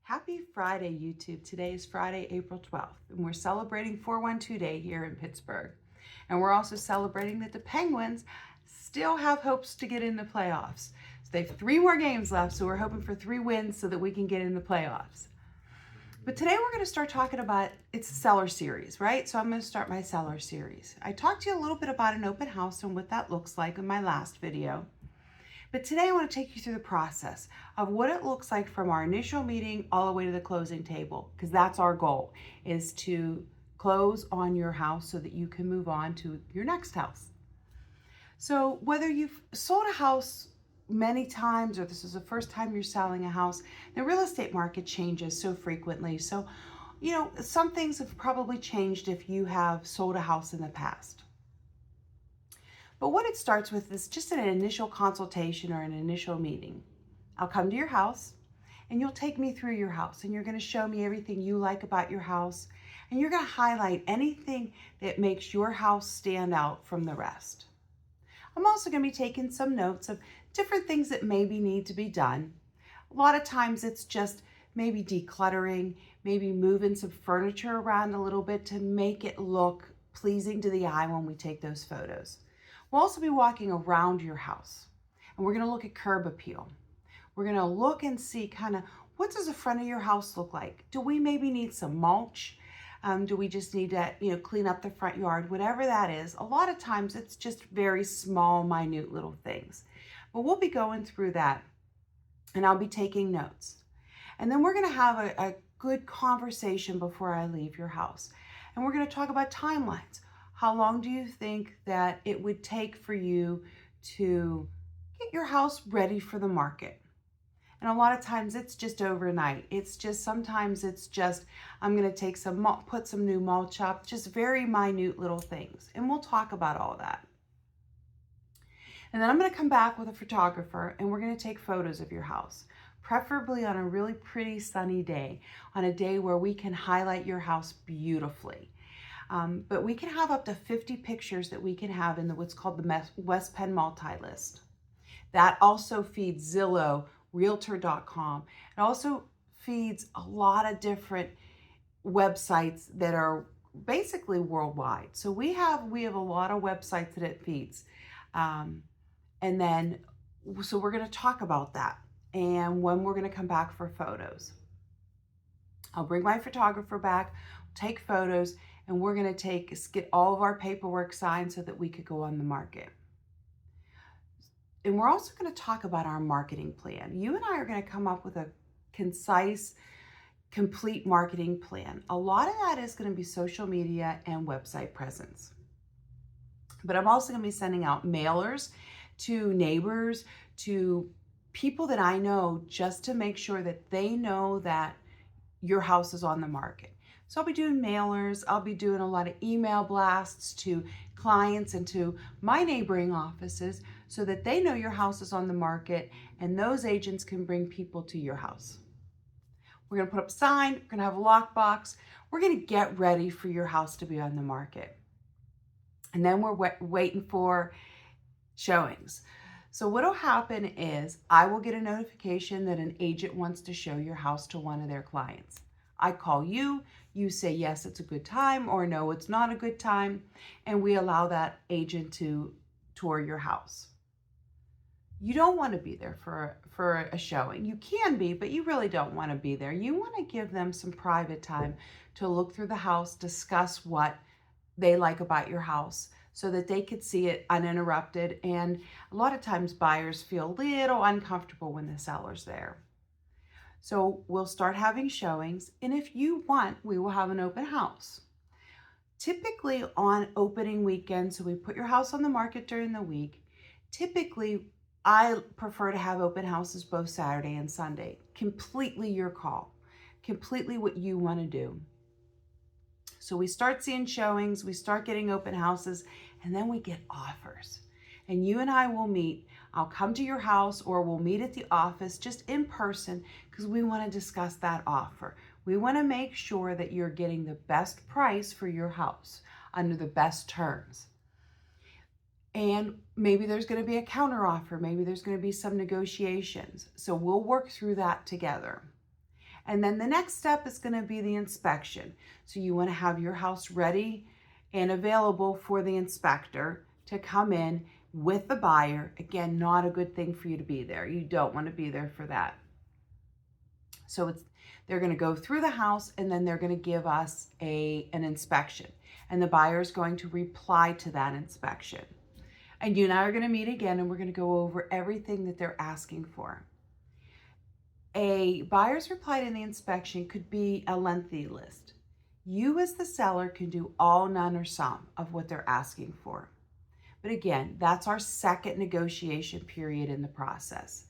Happy Friday, YouTube. Today is Friday, April 12th, and we're celebrating 412 Day here in Pittsburgh. And we're also celebrating that the Penguins still have hopes to get in the playoffs. So they have 3 more games left, so we're hoping for 3 wins so that we can get in the playoffs. But today we're going to start talking about, it's a seller series, right? So I'm going to start my seller series. I talked to you a little bit about an open house and what that looks like in my last video. But today I want to take you through the process of what it looks like from our initial meeting all the way to the closing table, because that's our goal, is to close on your house so that you can move on to your next house. So whether you've sold a house many times or this is the first time you're selling a house, the real estate market changes so frequently. So, some things have probably changed if you have sold a house in the past. But what it starts with is just an initial consultation or an initial meeting. I'll come to your house and you'll take me through your house and you're going to show me everything you like about your house and you're going to highlight anything that makes your house stand out from the rest. I'm also going to be taking some notes of different things that maybe need to be done. A lot of times it's just maybe decluttering, maybe moving some furniture around a little bit to make it look pleasing to the eye when we take those photos. We'll also be walking around your house and we're going to look at curb appeal. We're going to look and see kind of what does the front of your house look like? Do we maybe need some mulch? Do we just need to, clean up the front yard? Whatever that is, a lot of times it's just very small, minute little things. But we'll be going through that and I'll be taking notes. And then we're going to have a good conversation before I leave your house. And we're going to talk about timelines. How long do you think that it would take for you to get your house ready for the market? And a lot of times it's just overnight. Sometimes it's just, I'm going to take put some new mulch up, just very minute little things. And we'll talk about all that. And then I'm going to come back with a photographer and we're going to take photos of your house, preferably on a really pretty sunny day, on a day where we can highlight your house beautifully. But we can have up to 50 pictures that we can have in what's called the West Penn multi-list. That also feeds Zillow, Realtor.com. It also feeds a lot of different websites that are basically worldwide. So we have a lot of websites that it feeds. So we're going to talk about that and when we're going to come back for photos. I'll bring my photographer back, take photos, and we're going to get all of our paperwork signed so that we could go on the market. And we're also going to talk about our marketing plan. You and I are going to come up with a concise, complete marketing plan. A lot of that is going to be social media and website presence. But I'm also going to be sending out mailers to neighbors, to people that I know, just to make sure that they know that your house is on the market. So I'll be doing mailers, I'll be doing a lot of email blasts to clients and to my neighboring offices so that they know your house is on the market and those agents can bring people to your house. We're going to put up a sign, we're going to have a lockbox, we're going to get ready for your house to be on the market. And then we're waiting for showings. So what'll happen is I will get a notification that an agent wants to show your house to one of their clients. I call you, you say yes, it's a good time, or no, it's not a good time, and we allow that agent to tour your house. You don't want to be there for a showing. You can be, but you really don't want to be there. You want to give them some private time to look through the house, discuss what they like about your house so that they could see it uninterrupted. And a lot of times buyers feel a little uncomfortable when the seller's there. So we'll start having showings, and if you want, we will have an open house. Typically on opening weekend, so we put your house on the market during the week. Typically, I prefer to have open houses both Saturday and Sunday. Completely your call, completely what you want to do. So we start seeing showings, we start getting open houses, and then we get offers. And you and I will meet. I'll come to your house or we'll meet at the office just in person because we want to discuss that offer. We want to make sure that you're getting the best price for your house under the best terms. And maybe there's going to be a counter offer. Maybe there's going to be some negotiations. So we'll work through that together. And then the next step is going to be the inspection. So you want to have your house ready and available for the inspector to come in with the buyer. Again, not a good thing for you to be there. You don't want to be there for that. So they're going to go through the house, and then they're going to give us an inspection. And the buyer is going to reply to that inspection. And you and I are going to meet again, and we're going to go over everything that they're asking for. A buyer's reply to the inspection could be a lengthy list. You as the seller can do all, none, or some of what they're asking for. But again, that's our second negotiation period in the process.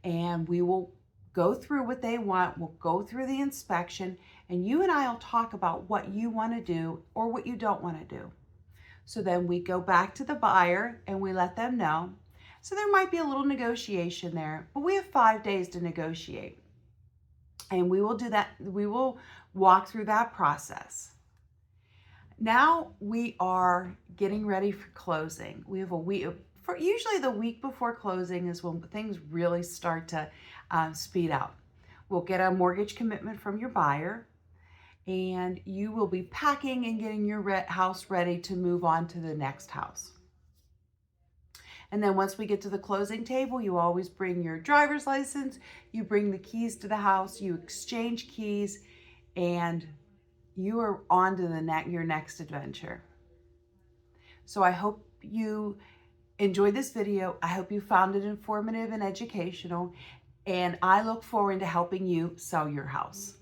And we will go through what they want, we'll go through the inspection, and you and I will talk about what you want to do or what you don't want to do. So then we go back to the buyer and we let them know. So there might be a little negotiation there, but we have 5 days to negotiate. And we will do that. We will walk through that process. Now we are getting ready for closing. We have a week, usually the week before closing is when things really start to speed up. We'll get a mortgage commitment from your buyer, and you will be packing and getting your house ready to move on to the next house. And then once we get to the closing table, you always bring your driver's license, you bring the keys to the house, you exchange keys, and you are on to your next adventure. So I hope you enjoyed this video. I hope you found it informative and educational, and I look forward to helping you sell your house.